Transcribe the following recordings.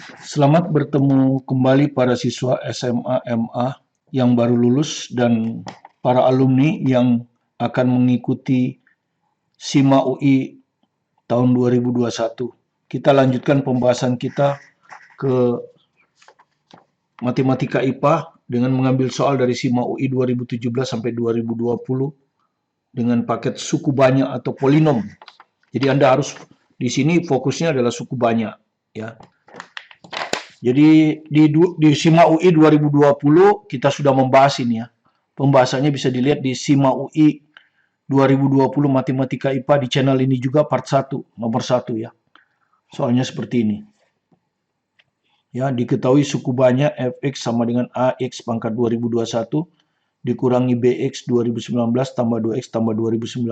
Selamat bertemu kembali para siswa SMA MA yang baru lulus dan para alumni yang akan mengikuti SIMA UI tahun 2021. Kita lanjutkan pembahasan kita ke matematika IPA dengan mengambil soal dari SIMA UI 2017 sampai 2020 dengan paket suku banyak atau polinom. Jadi Anda harus di sini fokusnya adalah suku banyak, ya. Jadi di SIMA UI 2020 kita sudah membahas ini ya. Pembahasannya bisa dilihat di SIMA UI 2020 Matematika IPA di channel ini juga part 1, nomor 1 ya. Soalnya seperti ini. Ya, diketahui suku banyak fx sama dengan ax pangkat 2021 dikurangi bx 2019 tambah 2x tambah 2019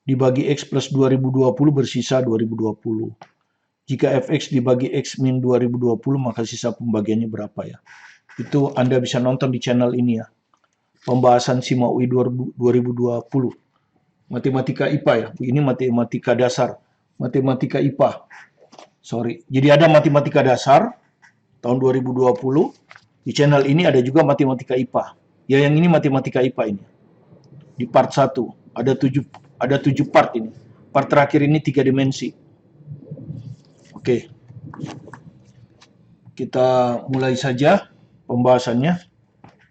dibagi x plus 2020 bersisa 2020. Jika fx dibagi x min 2020, maka sisa pembagiannya berapa ya? Itu Anda bisa nonton di channel ini ya. Pembahasan SIMA UI 2020. Matematika IPA ya. Ini matematika dasar. Matematika IPA. Sorry. Jadi ada matematika dasar tahun 2020. Di channel ini ada juga matematika IPA. Ya, yang ini matematika IPA ini. Di part 1. Ada 7 part ini. Part terakhir ini 3 dimensi. Oke, kita mulai saja pembahasannya.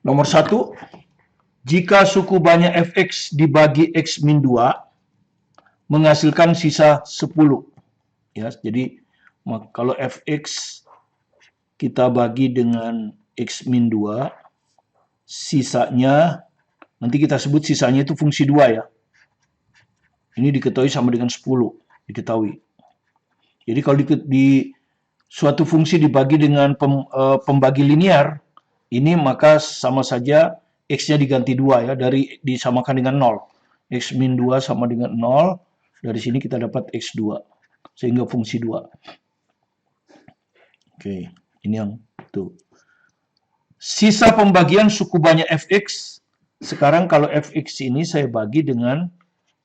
Nomor 1, jika suku banyak fx dibagi x min 2 menghasilkan sisa 10. Ya, jadi kalau fx kita bagi dengan x min 2, sisanya, nanti kita sebut sisanya itu fungsi 2 ya. Ini diketahui sama dengan 10, diketahui. Jadi kalau di suatu fungsi dibagi dengan pembagi linear, ini maka sama saja x-nya diganti 2 ya, dari disamakan dengan 0. X min 2 sama dengan 0, dari sini kita dapat x2, sehingga fungsi 2. Oke, ini yang itu. Sisa pembagian suku banyak fx, sekarang kalau fx ini saya bagi dengan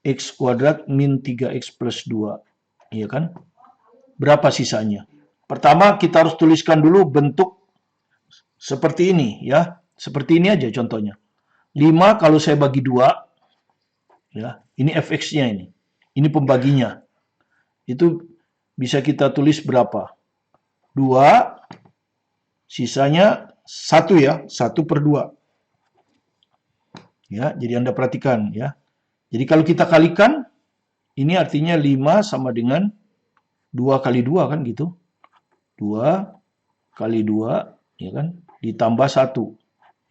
x kuadrat min 3x plus 2, iya kan? Berapa sisanya? Pertama kita harus tuliskan dulu bentuk seperti ini ya. Seperti ini aja contohnya. 5 kalau saya bagi 2 ya, ini fx-nya ini. Ini pembaginya. Itu bisa kita tulis berapa? 2 sisanya 1 ya, 1 per 2. Ya, jadi Anda perhatikan ya. Jadi kalau kita kalikan ini artinya 5 sama dengan 2 kali 2 kan gitu. 2 kali 2 ya kan ditambah 1.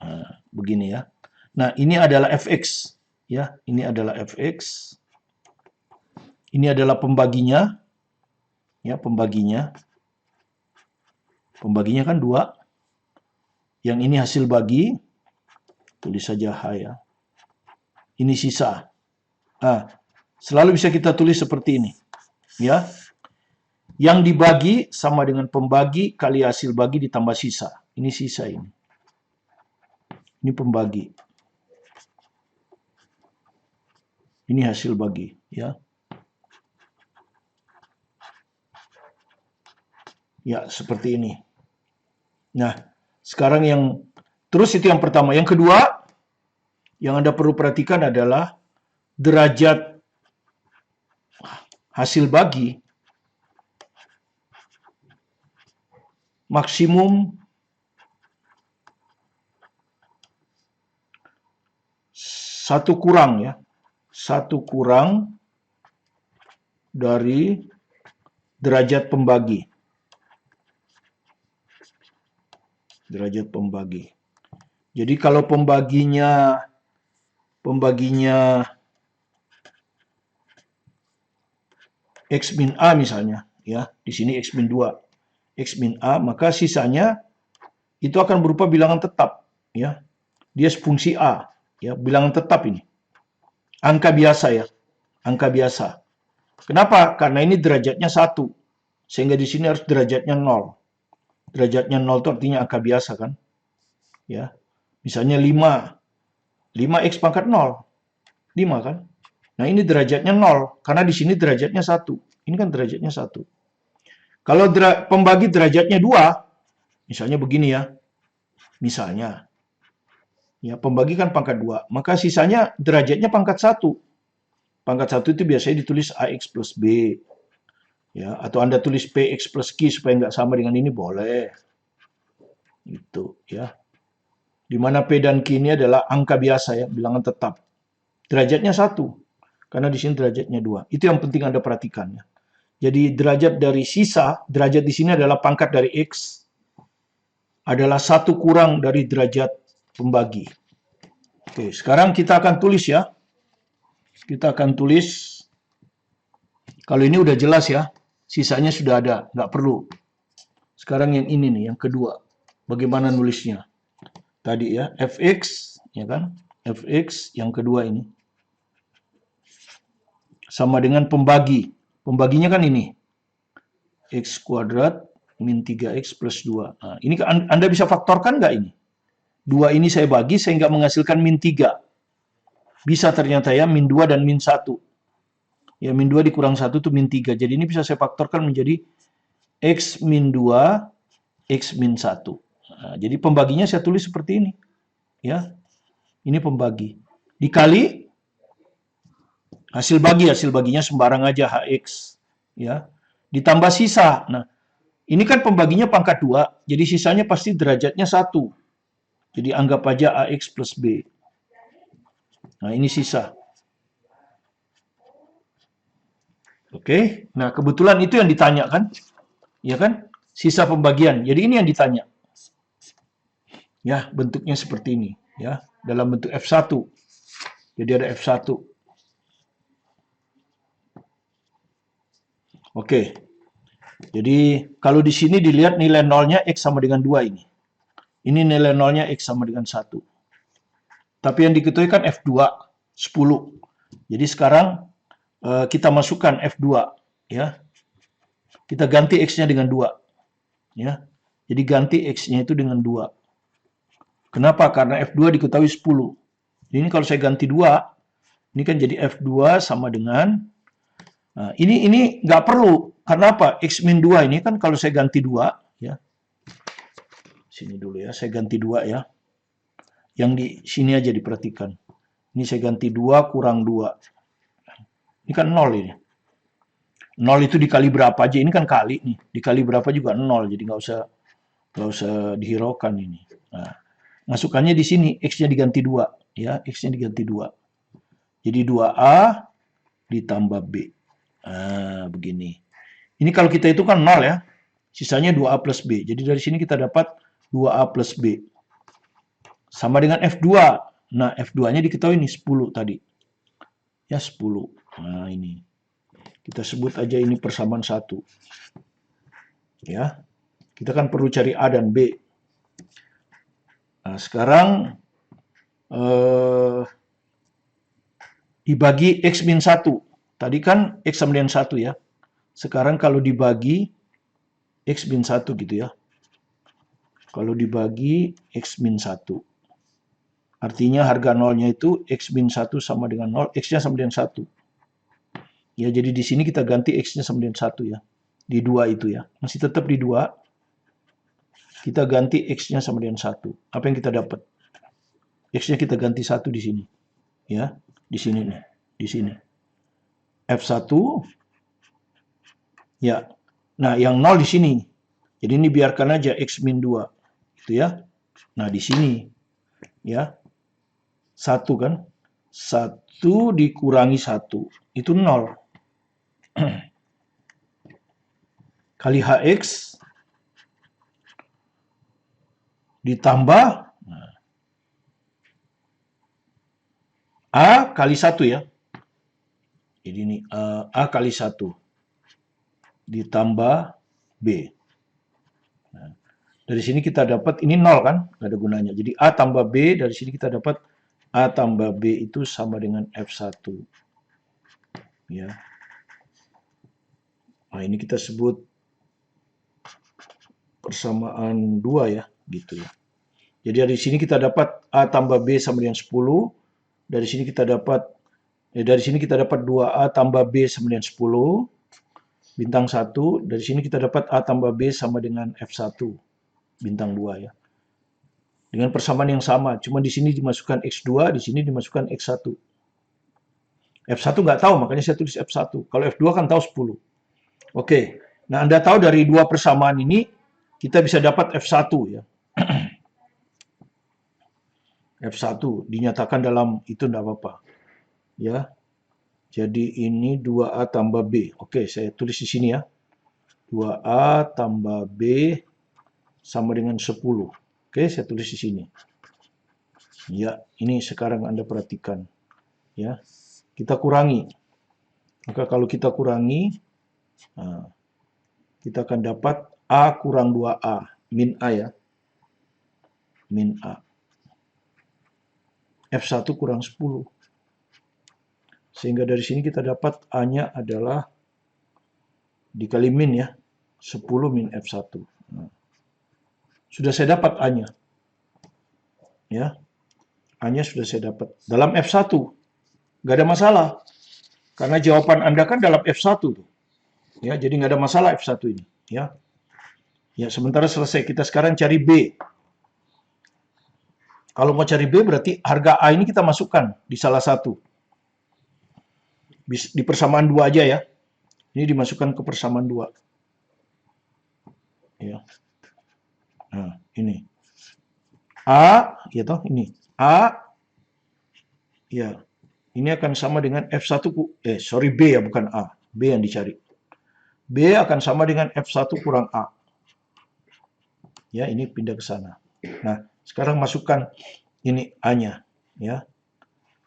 Nah, begini ya. Nah, ini adalah fx ya, ini adalah fx. Ini adalah pembaginya. Ya, pembaginya. Pembaginya kan 2. Yang ini hasil bagi. Tulis saja H ya. Ini sisa. Nah, selalu bisa kita tulis seperti ini. Ya. Yang dibagi sama dengan pembagi kali hasil bagi ditambah sisa. Ini sisa ini. Ini pembagi. Ini hasil bagi, ya. Ya, seperti ini. Nah, sekarang terus itu yang pertama. Yang kedua, yang Anda perlu perhatikan adalah derajat hasil bagi maksimum satu kurang dari derajat pembagi. Derajat pembagi. Jadi kalau pembaginya x min a misalnya, ya, di sini x min 2. X min A, maka sisanya itu akan berupa bilangan tetap, ya. Dia fungsi A, ya, bilangan tetap ini. Angka biasa ya, angka biasa. Kenapa? Karena ini derajatnya 1. Sehingga di sini harus derajatnya 0. Derajatnya 0 itu artinya angka biasa kan? Ya. Misalnya 5. 5x pangkat 0. 5 kan? Nah, ini derajatnya 0 karena di sini derajatnya 1. Ini kan derajatnya 1. Kalau pembagi derajatnya 2, misalnya begini ya, misalnya, ya pembagi kan pangkat 2, maka sisanya derajatnya pangkat 1. Pangkat 1 itu biasanya ditulis AX plus B. Ya, atau Anda tulis PX plus Q supaya nggak sama dengan ini, boleh. Itu ya. Di mana P dan Q ini adalah angka biasa ya, bilangan tetap. Derajatnya 1, karena di sini derajatnya 2. Itu yang penting Anda perhatikan ya. Jadi derajat dari sisa, derajat di sini adalah pangkat dari X, adalah 1 kurang dari derajat pembagi. Oke, sekarang kita akan tulis ya. Kita akan tulis, kalau ini udah jelas ya, sisanya sudah ada, nggak perlu. Sekarang yang ini nih, yang kedua. Bagaimana nulisnya? Tadi ya, fx, ya kan? Fx yang kedua ini. Sama dengan pembagi. Pembaginya kan ini. X kuadrat min 3x plus 2. Nah, ini Anda bisa faktorkan nggak ini? 2 ini saya bagi, saya nggak menghasilkan min 3. Bisa ternyata ya, min 2 dan min 1. Ya, min 2 dikurang 1 itu min 3. Jadi ini bisa saya faktorkan menjadi X min 2, X min 1. Nah, jadi pembaginya saya tulis seperti ini. Ya, ini pembagi. Dikali hasil baginya sembarang aja HX. Ya, ditambah sisa. Nah, ini kan pembaginya pangkat 2, jadi sisanya pasti derajatnya 1. Jadi anggap aja AX plus B. Nah, ini sisa. Oke, nah kebetulan itu yang ditanya kan? Ya kan? Sisa pembagian. Jadi ini yang ditanya. Ya, bentuknya seperti ini. Ya, dalam bentuk F1. Jadi ada F1. Oke. Jadi kalau di sini dilihat nilai nolnya X sama dengan 2 ini. Ini nilai nolnya X sama dengan 1. Tapi yang diketahui kan F2, 10. Jadi sekarang kita masukkan F2. Ya. Kita ganti X-nya dengan 2. Ya. Jadi ganti X-nya itu dengan 2. Kenapa? Karena F2 diketahui 10. Jadi ini kalau saya ganti 2, ini kan jadi F2 sama dengan, nah, ini nggak perlu. Karena apa? X min 2 ini kan kalau saya ganti 2, ya. Sini dulu ya, saya ganti 2 ya. Yang di sini aja diperhatikan. Ini saya ganti 2 kurang 2. Ini kan 0 ini. 0 itu dikali berapa aja, ini kan kali nih. Dikali berapa juga 0, jadi nggak usah dihiraukan ini. Nah, masukannya di sini, X-nya diganti 2. Ya, X-nya diganti 2. Jadi 2A ditambah B. Nah, begini. Ini kalau kita itu kan 0 ya. Sisanya 2A plus B. Jadi dari sini kita dapat 2A plus B. Sama dengan F2. Nah, F2-nya diketahui nih 10 tadi. Ya, 10. Nah, ini. Kita sebut aja ini persamaan 1. Ya. Kita kan perlu cari A dan B. Nah, sekarang dibagi X min 1. Tadi kan X sama dengan 1 ya. Sekarang kalau dibagi X min 1 gitu ya. Kalau dibagi X min 1. Artinya harga nolnya itu X min 1 sama dengan 0. X-nya sama dengan 1. Ya, jadi di sini kita ganti X-nya sama dengan 1 ya. Di 2 itu ya. Masih tetap di 2. Kita ganti X-nya sama dengan 1. Apa yang kita dapat? X-nya kita ganti 1 di sini. Ya, di sini nih. Di sini. F1. Ya. Nah, yang 0 di sini. Jadi ini biarkan aja X min 2. Gitu ya. Nah, di sini. Ya. 1 kan. 1 dikurangi 1. Itu 0. Kali HX. Ditambah. A kali 1 ya. Jadi ini A kali 1. Ditambah B. Nah, dari sini kita dapat, ini 0 kan, nggak ada gunanya. Jadi A tambah B, dari sini kita dapat A tambah B itu sama dengan F1. Ya. Nah, ini kita sebut persamaan 2 ya, gitu ya. Jadi dari sini kita dapat A tambah B sama dengan 10. Dari sini kita dapat 2A tambah B sama dengan 10. bintang 1, dari sini kita dapat A tambah B sama dengan F1, bintang 2 ya. Dengan persamaan yang sama, cuma di sini dimasukkan X2, di sini dimasukkan X1. F1 nggak tahu, makanya saya tulis F1. Kalau F2 kan tahu 10. Oke, nah Anda tahu dari dua persamaan ini, kita bisa dapat F1 ya. F1 dinyatakan dalam itu enggak apa-apa. Ya. Jadi ini 2A tambah B. Oke, saya tulis di sini ya. 2A tambah B sama dengan 10. Oke, saya tulis di sini. Ya, ini sekarang Anda perhatikan. Ya. Kita kurangi. Maka kalau kita kurangi, nah, kita akan dapat A kurang 2A. Min A ya. Min A. F1 kurang 10. Sehingga dari sini kita dapat A-nya adalah dikali min ya. 10 min F1. Nah, sudah saya dapat A-nya. Ya. A-nya sudah saya dapat. Dalam F1. Nggak ada masalah. Karena jawaban Anda kan dalam F1 tuh. Ya, jadi nggak ada masalah F1 ini. Ya. Ya, sementara selesai. Kita sekarang cari B. Kalau mau cari B berarti harga A ini kita masukkan di salah satu. Di persamaan 2 aja ya. Ini dimasukkan ke persamaan 2. Ya. Nah, ini. A, ya toh, ini. A, ya. Ini akan sama dengan F1, B ya, bukan A. B yang dicari. B akan sama dengan F1 kurang A. Ya, ini pindah ke sana. Nah, sekarang masukkan ini A-nya. Ya.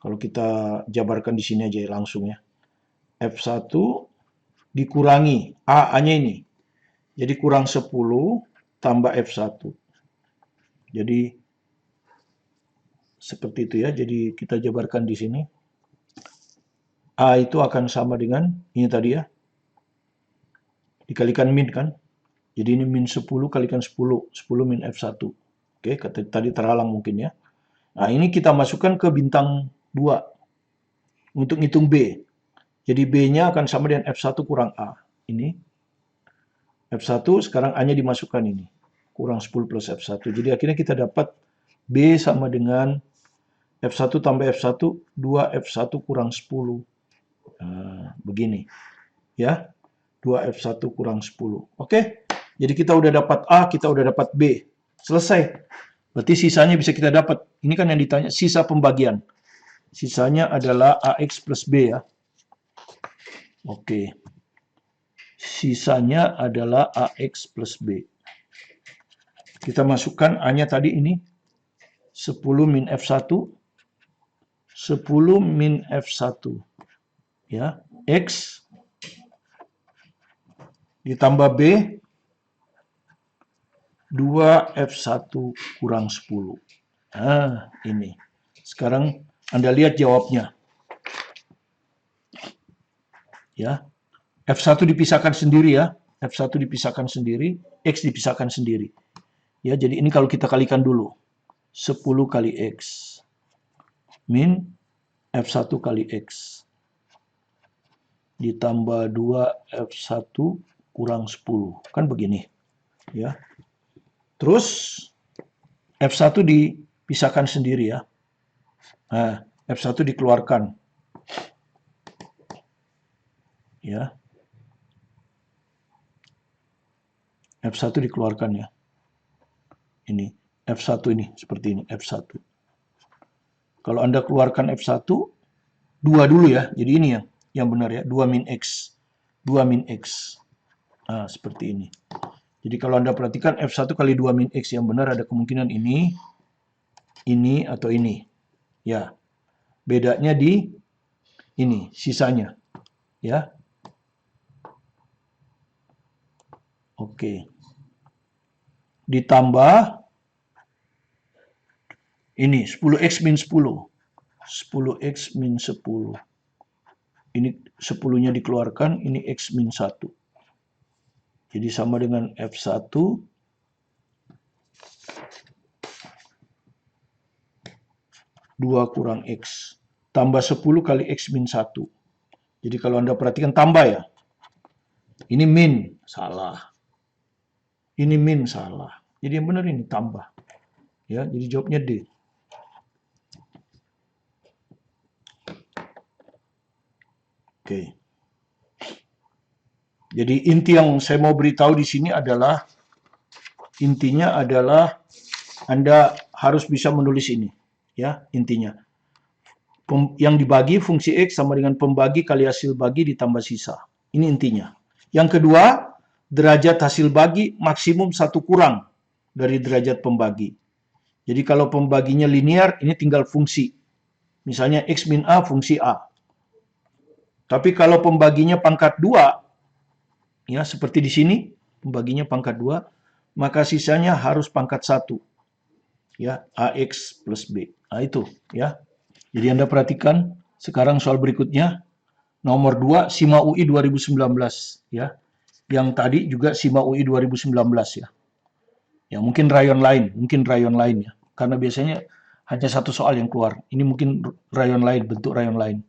Kalau kita jabarkan di sini aja langsung ya. F1 dikurangi A-nya ini. Jadi kurang 10 tambah F1. Jadi seperti itu ya. Jadi kita jabarkan di sini. A itu akan sama dengan ini tadi ya. Dikalikan min kan. Jadi ini min 10 kalikan 10. 10 min F1. Oke, tadi terhalang mungkin ya. Nah, ini kita masukkan ke bintang 2. Untuk ngitung B. Jadi B-nya akan sama dengan F1 kurang A. Ini. F1 sekarang A-nya dimasukkan ini. Kurang 10 plus F1. Jadi akhirnya kita dapat B sama dengan F1 tambah F1, 2F1 kurang 10. Nah, begini. Ya. 2F1 kurang 10. Oke. Jadi kita udah dapat A, kita udah dapat B. Selesai. Berarti sisanya bisa kita dapat. Ini kan yang ditanya, sisa pembagian. Sisanya adalah AX plus B ya. Oke. Sisanya adalah AX plus B. Kita masukkan A-nya tadi ini. 10 min F1. 10 min F1. Ya. X. Ditambah B. 2F1 kurang 10. Nah, ini. Sekarang Anda lihat jawabnya. Ya. F1 dipisahkan sendiri ya. F1 dipisahkan sendiri, X dipisahkan sendiri. Ya, jadi ini kalau kita kalikan dulu. 10 kali X min F1 kali X ditambah 2F1 kurang 10. Kan begini. Ya. Terus F1 dipisahkan sendiri ya. Nah, F1 dikeluarkan. Ya. F1 dikeluarkan ya. Ini F1 ini seperti ini F1. Kalau Anda keluarkan F1 2 dulu ya. Jadi ini yang benar ya, 2 min X. 2 min X. Nah, seperti ini. Jadi kalau Anda perhatikan F1 kali 2 min X yang benar ada kemungkinan ini atau ini. Ya. Bedanya di ini sisanya. Ya. Oke. Ditambah ini 10X min 10. 10X min 10. Ini 10-nya dikeluarkan, ini X min 1. Jadi sama dengan F1 2 kurang X. Tambah 10 kali X min 1. Jadi kalau Anda perhatikan tambah ya. Ini min, salah. Ini min, salah. Jadi yang benar ini tambah. Ya, jadi jawabnya D. Oke. Jadi inti yang saya mau beritahu di sini adalah intinya adalah Anda harus bisa menulis ini, ya, intinya. Yang dibagi fungsi X sama dengan pembagi kali hasil bagi ditambah sisa. Ini intinya. Yang kedua, derajat hasil bagi maksimum 1 kurang dari derajat pembagi. Jadi kalau pembaginya linear, ini tinggal fungsi. Misalnya X min A fungsi A. Tapi kalau pembaginya pangkat 2, ya seperti di sini, pembaginya pangkat 2, maka sisanya harus pangkat 1. Ya, AX plus B. Nah itu, ya. Jadi Anda perhatikan, sekarang soal berikutnya, nomor 2, SIMA UI 2019. Ya. Yang tadi juga SIMA UI 2019 ya. Ya mungkin rayon lain ya. Karena biasanya hanya satu soal yang keluar. Ini mungkin rayon lain, bentuk rayon lain.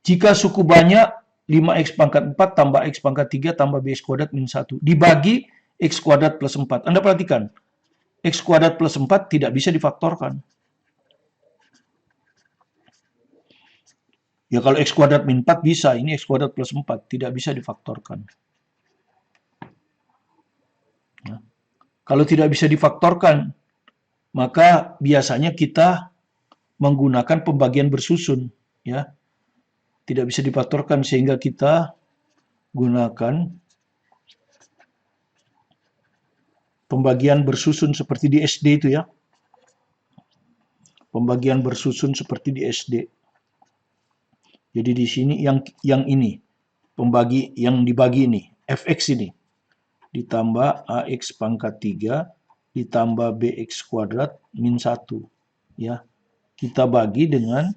Jika suku banyak 5x pangkat 4 tambah x pangkat 3 tambah bx kuadrat min 1 dibagi x kuadrat plus 4. Anda perhatikan, x kuadrat plus 4 tidak bisa difaktorkan. Ya kalau x kuadrat min 4 bisa, ini x kuadrat plus 4 tidak bisa difaktorkan. Ya. Kalau tidak bisa difaktorkan, maka biasanya kita menggunakan pembagian bersusun. Ya. Tidak bisa difaktorkan sehingga kita gunakan pembagian bersusun seperti di SD itu ya. Pembagian bersusun seperti di SD. Jadi di sini yang ini, pembagi yang dibagi ini, fx ini ditambah ax pangkat 3 ditambah bx kuadrat min 1 ya. Kita bagi dengan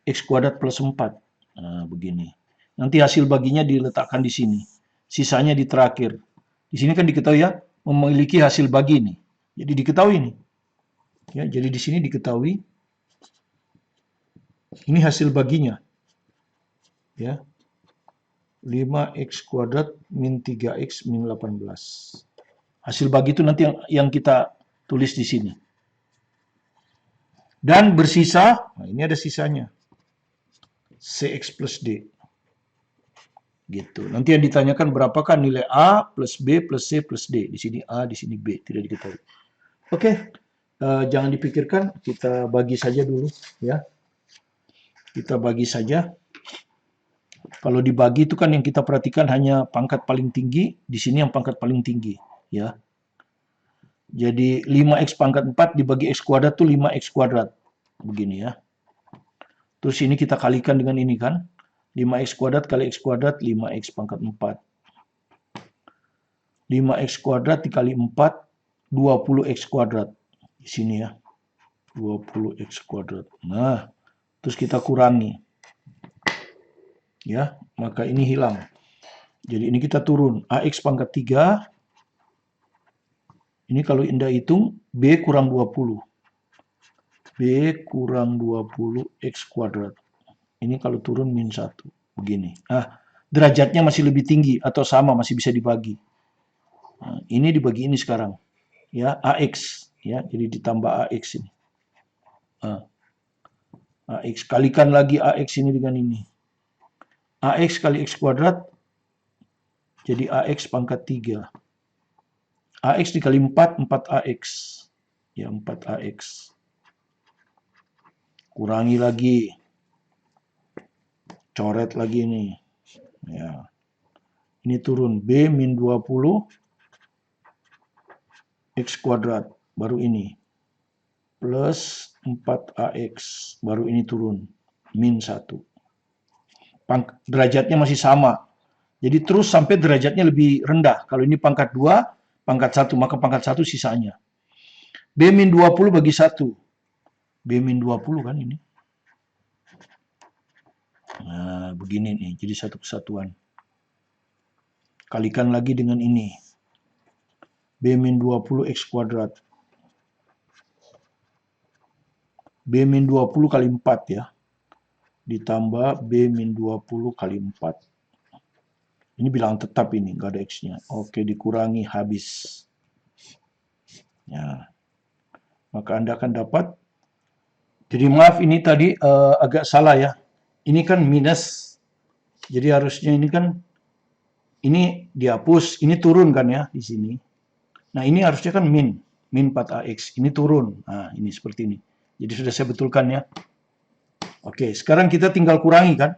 x kuadrat plus 4. Nah, begini. Nanti hasil baginya diletakkan di sini. Sisanya di terakhir. Di sini kan diketahui ya, memiliki hasil bagi ini. Jadi diketahui ini. Ya, jadi di sini diketahui ini hasil baginya. Ya. 5x kuadrat min 3x min 18. Hasil bagi itu nanti yang kita tulis di sini. Dan bersisa, nah ini ada sisanya. Cx plus D. Gitu. Nanti yang ditanyakan berapakah nilai A plus B plus C plus D. Di sini A, di sini B. Tidak diketahui. Oke. Jangan dipikirkan. Kita bagi saja dulu. Ya. Kita bagi saja. Kalau dibagi itu kan yang kita perhatikan hanya pangkat paling tinggi, di sini yang pangkat paling tinggi, ya. Jadi 5x pangkat 4 dibagi x kuadrat itu 5x kuadrat. Begini ya. Terus ini kita kalikan dengan ini kan. 5x kuadrat kali x kuadrat 5x pangkat 4. 5x kuadrat dikali 4 20x kuadrat. Di sini ya. 20x kuadrat. Nah, terus kita kurangi. Ya, maka ini hilang. Jadi ini kita turun. AX pangkat 3. Ini kalau Anda hitung, B kurang 20. B kurang 20 X kuadrat. Ini kalau turun min 1. Begini. Nah, derajatnya masih lebih tinggi atau sama, masih bisa dibagi. Nah, ini dibagi ini sekarang. Ya, AX. Ya, jadi ditambah AX ini. Nah, AX. Kalikan lagi AX ini dengan ini. AX kali X kuadrat jadi AX pangkat 3. AX dikali 4, 4AX. Ya, 4AX. Kurangi lagi. Coret lagi nih. Ya. Ini turun. B min 20 X kuadrat. Baru ini. Plus 4AX. Baru ini turun. Min 1. Derajatnya masih sama. Jadi terus sampai derajatnya lebih rendah. Kalau ini pangkat 2, pangkat 1, maka pangkat 1 sisanya. B min 20 bagi 1. B min 20 kan ini. Nah, begini nih. Jadi satu kesatuan. Kalikan lagi dengan ini. B min 20 X kuadrat. B min 20 kali 4 ya. Ditambah B min 20 kali 4. Ini bilangan tetap ini, nggak ada X-nya. Oke, dikurangi habis. Ya, maka Anda akan dapat. Jadi maaf ini tadi agak salah ya. Ini kan minus. Jadi harusnya ini kan, ini dihapus, ini turun kan ya di sini. Nah ini harusnya kan min 4AX. Ini turun. Nah ini seperti ini. Jadi sudah saya betulkan ya. Oke, sekarang kita tinggal kurangi kan.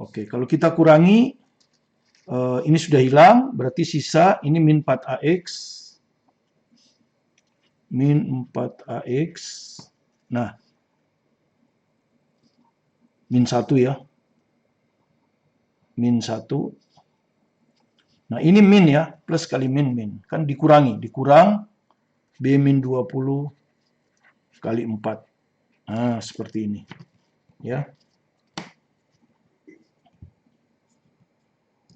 Oke, kalau kita kurangi, ini sudah hilang, berarti sisa ini min 4AX. Min 4AX. Nah, min 1 ya. Min 1. Nah, ini min ya, plus kali min. Kan dikurangi. Dikurang B min 20 kali 4. Nah, seperti ini. Ya.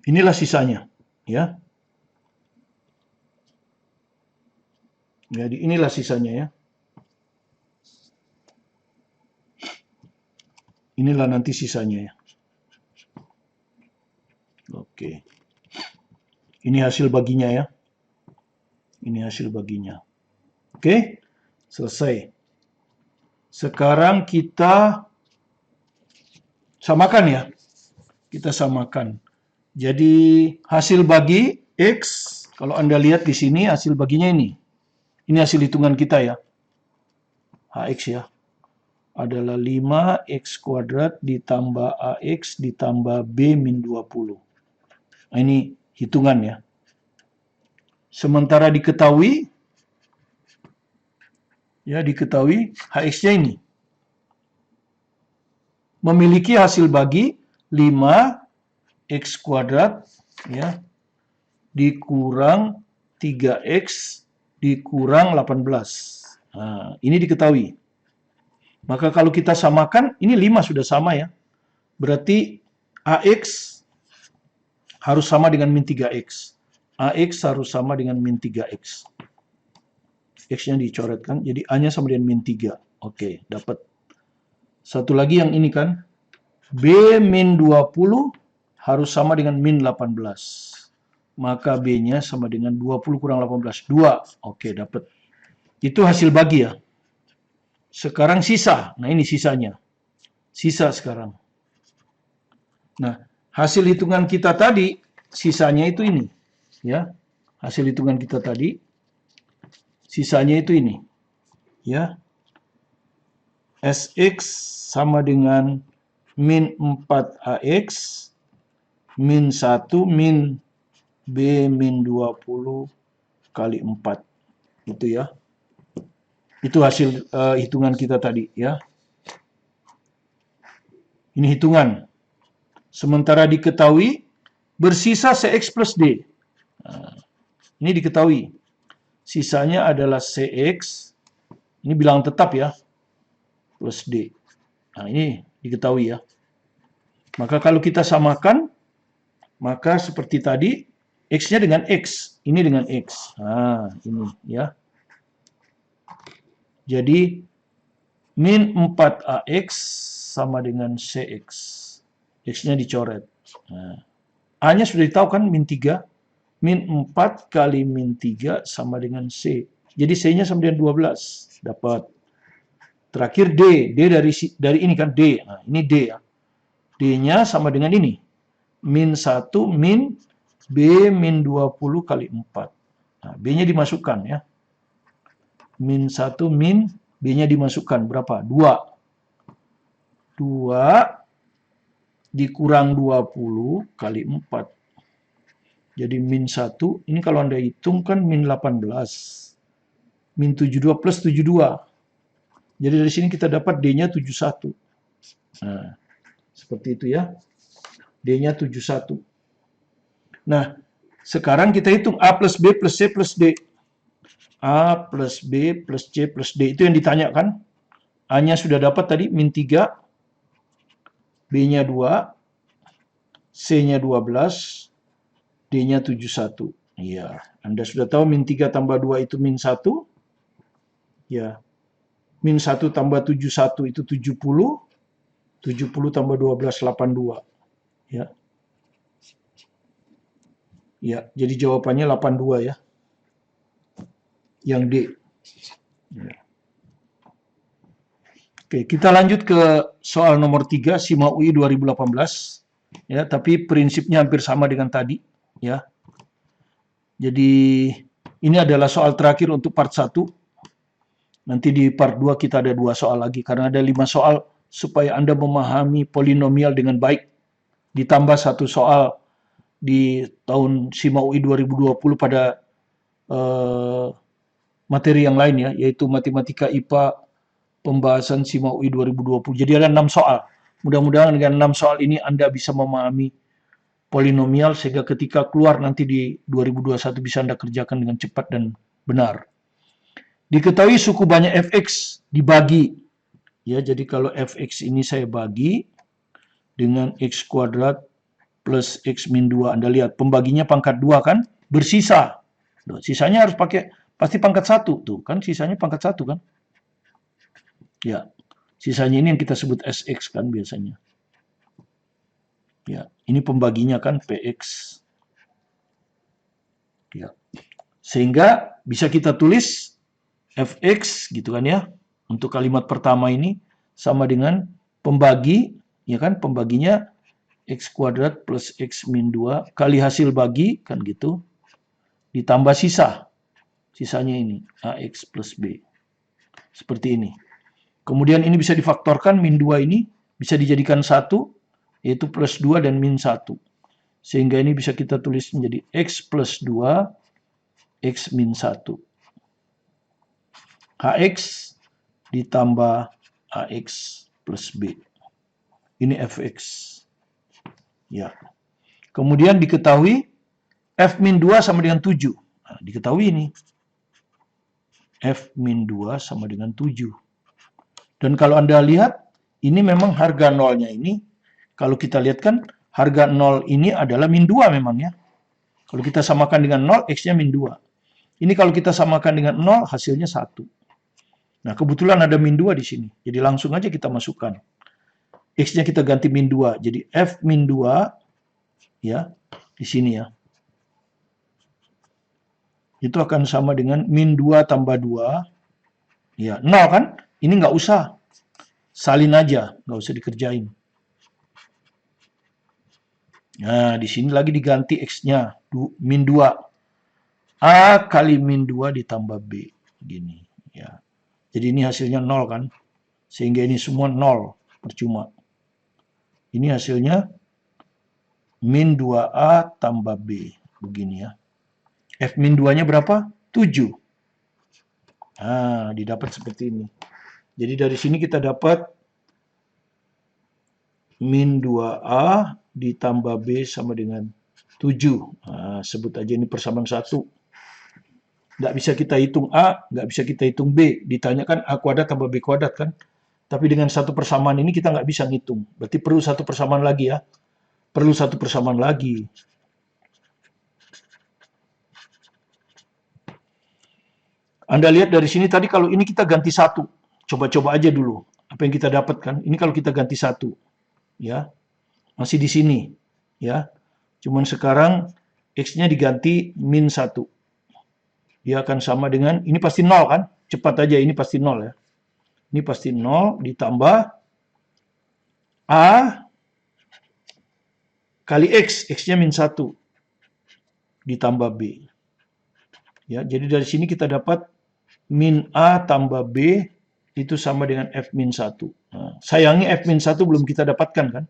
Inilah sisanya. Ya. Jadi inilah sisanya ya. Inilah nanti sisanya ya. Oke. Ini hasil baginya ya. Ini hasil baginya. Oke. Selesai. Sekarang kita samakan ya. Kita samakan. Jadi hasil bagi X, kalau Anda lihat di sini hasil baginya ini. Ini hasil hitungan kita ya. HX ya. Adalah 5X kuadrat ditambah AX ditambah B min 20. Nah, ini hitungan ya. Sementara diketahui HX-nya ini memiliki hasil bagi 5X kuadrat ya dikurang 3X dikurang 18. Nah, ini diketahui. Maka kalau kita samakan, ini 5 sudah sama ya. Berarti AX harus sama dengan min 3X. AX harus sama dengan min 3X. X-nya dicoretkan, jadi A-nya sama dengan min 3. Oke, dapat. Satu lagi yang ini kan, B min 20 harus sama dengan min 18. Maka B-nya sama dengan 20 kurang 18. 2. Oke, dapat. Itu hasil bagi ya. Sekarang sisa. Nah, ini sisanya. Sisa sekarang. Nah, hasil hitungan kita tadi, sisanya itu ini. Ya. Hasil hitungan kita tadi, sisanya itu ini. Ya. SX sama dengan min 4AX, min 1, min B min 20 kali 4. Itu ya. Itu hasil hitungan kita tadi ya. Ini hitungan. Sementara diketahui bersisa CX plus D. Nah, ini diketahui. Sisanya adalah CX. Ini bilangan tetap ya. Plus D. Nah, ini diketahui ya. Maka kalau kita samakan, maka seperti tadi, X-nya dengan X. Ini dengan X. Nah, ini ya. Jadi, min 4AX sama dengan CX. X-nya dicoret. Nah, A-nya sudah ditahu kan, min 3. Min 4 kali min 3 sama dengan C. Jadi C-nya sama dengan 12. Dapat. Terakhir D. D dari ini kan, D. Nah, ini D ya. D-nya sama dengan ini. Min 1 min B min 20 kali 4. Nah, B-nya dimasukkan ya. Min 1 min B-nya dimasukkan. Berapa? 2. 2 dikurang 20 kali 4. Jadi min 1. Ini kalau Anda hitung kan min 18. Min 72 plus 72. Jadi dari sini kita dapat D-nya 71. Nah, seperti itu ya. D-nya 71. Nah, sekarang kita hitung A plus B plus C plus D. A plus B plus C plus D. Itu yang ditanyakan. A-nya sudah dapat tadi, min 3. B-nya 2. C-nya 12. D-nya 71. Iya, Anda sudah tahu min 3 tambah 2 itu min 1. Ya, min 1 tambah 71 itu 70. 70 tambah 12, 82. Ya. Ya, jadi jawabannya 82 ya. Yang D. Ya. Oke, kita lanjut ke soal nomor 3, SIMA UI 2018. Ya, tapi prinsipnya hampir sama dengan tadi. Ya. Jadi, ini adalah soal terakhir untuk part 1. Nanti di part 2 kita ada 2 soal lagi, karena ada 5 soal supaya Anda memahami polinomial dengan baik. Ditambah 1 soal di tahun SIMA UI 2020 pada materi yang lain ya, yaitu Matematika IPA pembahasan SIMA UI 2020. Jadi ada 6 soal. Mudah-mudahan dengan 6 soal ini Anda bisa memahami polinomial sehingga ketika keluar nanti di 2021 bisa Anda kerjakan dengan cepat dan benar. Diketahui suku banyak fx dibagi. Ya, jadi kalau fx ini saya bagi dengan x kuadrat plus x min 2. Anda lihat pembaginya pangkat 2 kan? Bersisa. Sisanya harus pakai pasti pangkat 1 tuh, kan sisanya pangkat 1 kan? Ya. Sisanya ini yang kita sebut sx kan biasanya. Ya, ini pembaginya kan px. Ya. Sehingga bisa kita tulis fx gitu kan ya. Untuk kalimat pertama ini sama dengan pembagi, ya kan? Pembaginya x kuadrat plus x min 2 kali hasil bagi kan gitu. Ditambah sisa. Sisanya ini ax plus b. Seperti ini. Kemudian ini bisa difaktorkan, min 2 ini bisa dijadikan 1, yaitu plus 2 dan min 1. Sehingga ini bisa kita tulis menjadi x plus 2, x min 1. Ax ditambah ax plus b. Ini fx. Ya. Kemudian diketahui f min 2 sama dengan 7. Nah, diketahui ini. F min 2 sama dengan 7. Dan kalau Anda lihat, ini memang harga nolnya ini, kalau kita lihat kan, harga 0 ini adalah min 2 memang ya. Kalau kita samakan dengan 0, x-nya min 2. Ini kalau kita samakan dengan 0, hasilnya 1. Nah, kebetulan ada min 2 di sini. Jadi langsung aja kita masukkan. X-nya kita ganti min 2. Jadi F min 2, ya, di sini ya. Itu akan sama dengan min 2 tambah 2. Ya, 0 kan? Ini nggak usah. Salin aja, nggak usah dikerjain. Nah, di sini lagi diganti X-nya, min 2. A kali min 2 ditambah B. Gini, ya. Jadi ini hasilnya 0 kan? Sehingga ini semua 0, percuma. Ini hasilnya min 2A tambah B. Begini ya. F min 2-nya berapa? 7. Nah, didapat seperti ini. Jadi dari sini kita dapat min 2A ditambah B sama dengan 7. Nah, sebut aja ini persamaan 1. Nggak bisa kita hitung A, nggak bisa kita hitung B. Ditanyakan A kuadrat tambah B kuadrat kan. Tapi dengan satu persamaan ini kita nggak bisa ngitung. Berarti perlu satu persamaan lagi ya. Perlu satu persamaan lagi. Anda lihat dari sini tadi kalau ini kita ganti 1. Coba-coba aja dulu. Apa yang kita dapatkan. Ini kalau kita ganti 1. Ya. Masih di sini. Ya. Cuman sekarang X-nya diganti min 1. Dia akan sama dengan, ini pasti 0 kan? Cepat aja, ini pasti 0 ya. Ini pasti 0 ditambah A kali X. X-nya min 1. Ditambah B. Ya, jadi dari sini kita dapat min A tambah B itu sama dengan F min 1. Nah, sayangnya F min 1 belum kita dapatkan kan?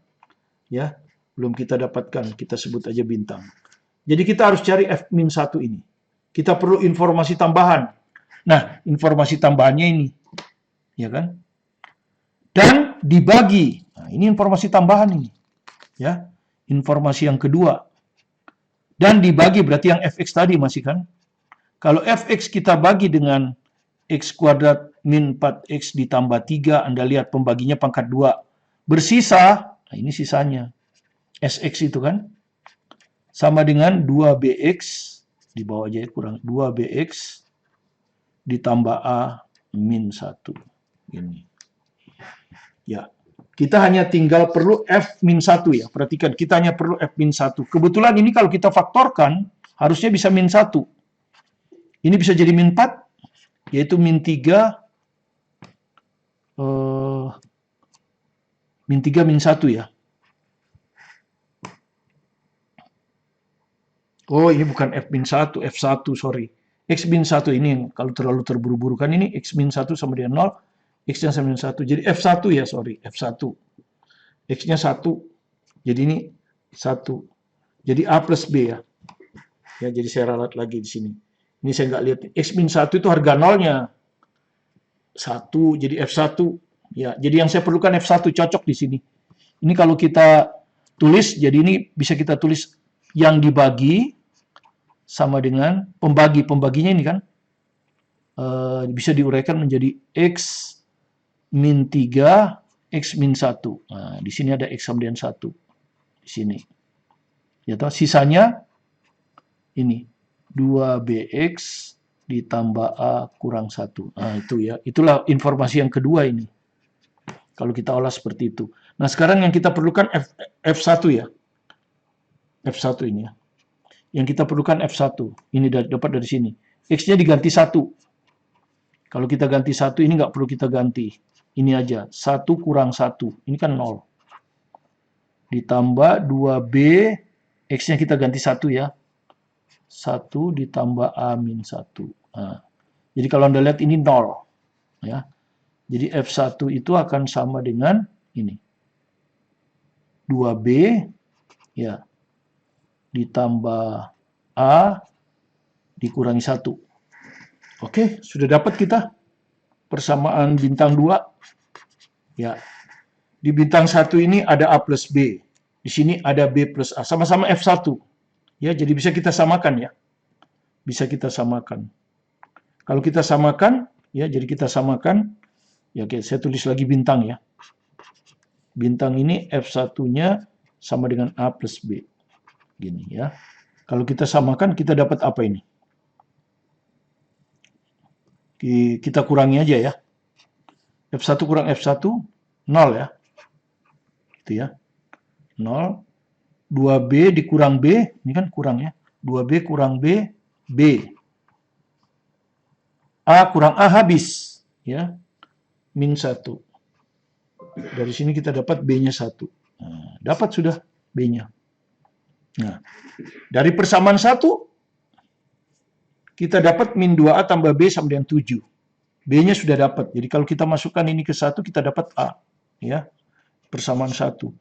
Ya, belum kita dapatkan. Kita sebut aja bintang. Jadi kita harus cari F min 1 ini. Kita perlu informasi tambahan. Nah, informasi tambahannya ini. Ya kan? Dan dibagi. Nah, ini informasi tambahan ini. Ya, informasi yang kedua. Dan dibagi berarti yang fx tadi masih kan? Kalau fx kita bagi dengan x kuadrat min 4x ditambah 3, Anda lihat pembaginya pangkat 2. Bersisa, nah ini sisanya. Sx itu kan? Sama dengan 2bx, di bawah aja kurang 2bx ditambah A min 1. Ini. Ya. Kita hanya tinggal perlu F min 1 ya. Perhatikan, kita hanya perlu F min 1. Kebetulan ini kalau kita faktorkan, Harusnya bisa min 1. Ini bisa jadi min 4, yaitu min 3, min 3 min 1 ya. Oh, ini bukan F min 1, F1, sorry. X min 1 ini kalau terlalu terburu-buru kan ini X min 1 sama dengan 0, X-nya sama dengan 1. Jadi F1 ya, sorry, F1. X-nya 1, jadi ini 1. Jadi A plus B ya. Ya, jadi saya ralat lagi di sini. Ini saya nggak lihat. X min 1 itu harga nolnya 1, jadi F1. Ya, jadi yang saya perlukan F1 cocok di sini. Ini kalau kita tulis, jadi ini bisa kita tulis yang dibagi sama dengan pembagi. Pembaginya ini kan bisa diuraikan menjadi X min 3, X min 1. Nah, di sini ada X sama dengan 1. Di sini. Ya, toh, sisanya ini 2BX ditambah A kurang 1. Nah, itu ya. Itulah informasi yang kedua ini. Kalau kita olah seperti itu. Nah, sekarang yang kita perlukan F1 ya. F1 ini ya. Yang kita perlukan F1. Ini dapat dari sini. X-nya diganti 1. Kalau kita ganti 1, ini nggak perlu kita ganti. Ini aja. 1 kurang 1. Ini kan 0. Ditambah 2B. X-nya kita ganti 1 ya. 1 ditambah A min 1. Nah, jadi kalau Anda lihat ini 0. Ya. Jadi F1 itu akan sama dengan ini. 2B. Ya. Ditambah A dikurangi 1. Oke, sudah dapat kita persamaan bintang 2. Ya. Di bintang 1 ini ada A plus B. Di sini ada B plus A. Sama-sama F1. Ya, jadi bisa kita samakan ya. Bisa kita samakan. Kalau kita samakan, ya, jadi kita samakan. Ya, oke, saya tulis lagi bintang ya. Bintang ini F1-nya sama dengan A plus B. Gini ya. Kalau kita samakan, kita dapat apa ini? Kita kurangi aja ya. F1 kurang F1, 0 ya. Gitu ya. 0. 2B dikurang B, ini kan kurang ya. 2B kurang B, B. A kurang A habis. Ya. Min 1. Dari sini kita dapat B-nya 1. Nah, dapat sudah B-nya. Nah, dari persamaan 1, kita dapat min 2A tambah B sama dengan 7. B-nya sudah dapat. Jadi kalau kita masukkan ini ke 1, kita dapat A. Ya, persamaan 1.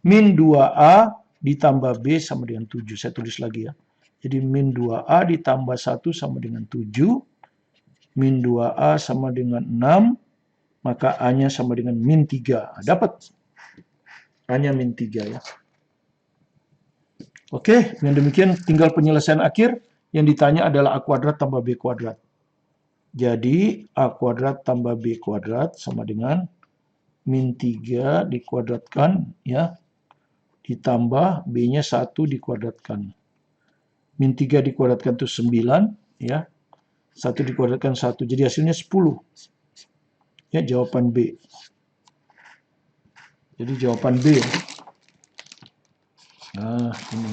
Min 2A ditambah B sama dengan 7. Saya tulis lagi ya. Jadi min 2A ditambah 1 sama dengan 7. Min 2A sama dengan 6. Maka A-nya sama dengan min 3. Dapat. A-nya min 3 ya. Oke, dengan demikian tinggal penyelesaian akhir. Yang ditanya adalah A kuadrat tambah B kuadrat. Jadi A kuadrat tambah B kuadrat sama dengan min 3 dikuadratkan ya. Ditambah B-nya 1 dikuadratkan. Min 3 dikuadratkan itu 9 ya. 1 dikuadratkan 1. Jadi hasilnya 10. Ya, jawaban B. Jadi jawaban B. Nah, ini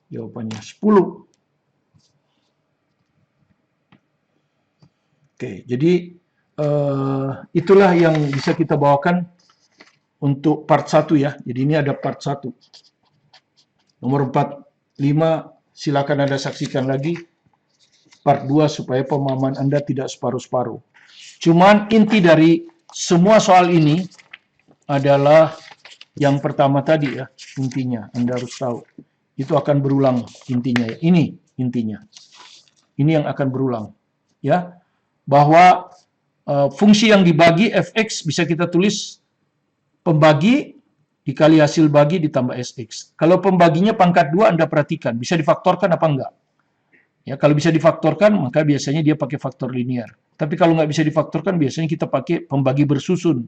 jawabannya 10. Oke, jadi itulah yang bisa kita bawakan untuk part 1 ya. Jadi ini ada part 1. Nomor 45 silakan Anda saksikan lagi part 2 supaya pemahaman Anda tidak separuh-separuh. Cuman inti dari semua soal ini adalah yang pertama tadi ya, intinya Anda harus tahu. Itu akan berulang intinya ya. Ini intinya. Ini yang akan berulang. Ya. Bahwa fungsi yang dibagi fx bisa kita tulis pembagi dikali hasil bagi ditambah sx. Kalau pembaginya pangkat 2 Anda perhatikan, bisa difaktorkan apa enggak? Ya, kalau bisa difaktorkan, maka biasanya dia pakai faktor linear. Tapi kalau nggak bisa difaktorkan, biasanya kita pakai pembagi bersusun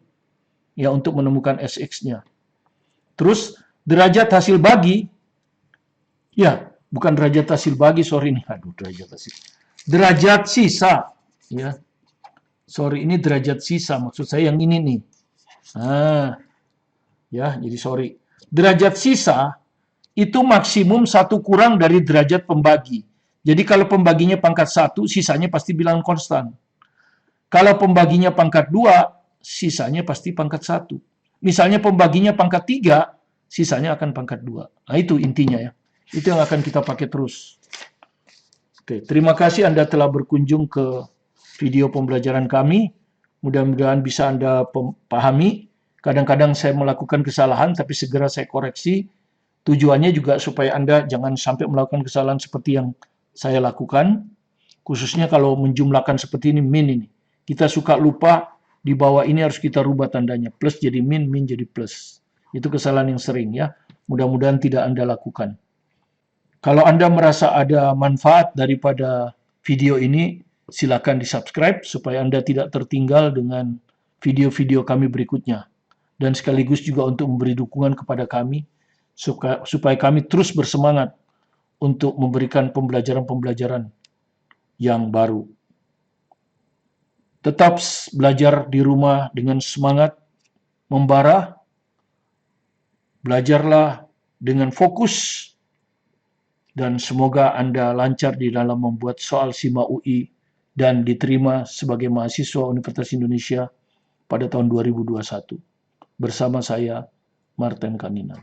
ya untuk menemukan sx-nya. Terus derajat hasil bagi, ya bukan derajat hasil bagi, sorry nih, aduh derajat hasil, derajat sisa, ya, sorry ini derajat sisa, maksud saya yang ini nih, ya jadi sorry, derajat sisa itu maksimum 1 kurang dari derajat pembagi. Jadi kalau pembaginya pangkat 1, sisanya pasti bilangan konstan. Kalau pembaginya pangkat 2, sisanya pasti pangkat 1. Misalnya pembaginya pangkat 3, sisanya akan pangkat 2. Nah itu intinya ya. Itu yang akan kita pakai terus. Oke, terima kasih Anda telah berkunjung ke video pembelajaran kami. Mudah-mudahan bisa Anda pahami. Kadang-kadang saya melakukan kesalahan, tapi segera saya koreksi. Tujuannya juga supaya Anda jangan sampai melakukan kesalahan seperti yang saya lakukan. Khususnya kalau menjumlahkan seperti ini, min ini. Kita suka lupa, di bawah ini harus kita rubah tandanya. Plus jadi min, min jadi plus. Itu kesalahan yang sering ya. Mudah-mudahan tidak Anda lakukan. Kalau Anda merasa ada manfaat daripada video ini, silakan di-subscribe supaya Anda tidak tertinggal dengan video-video kami berikutnya. Dan sekaligus juga untuk memberi dukungan kepada kami, supaya kami terus bersemangat untuk memberikan pembelajaran-pembelajaran yang baru. Tetap belajar di rumah dengan semangat membara, belajarlah dengan fokus, dan semoga Anda lancar di dalam membuat soal SIMA UI dan diterima sebagai mahasiswa Universitas Indonesia pada tahun 2021. Bersama saya, Martin Kaninan.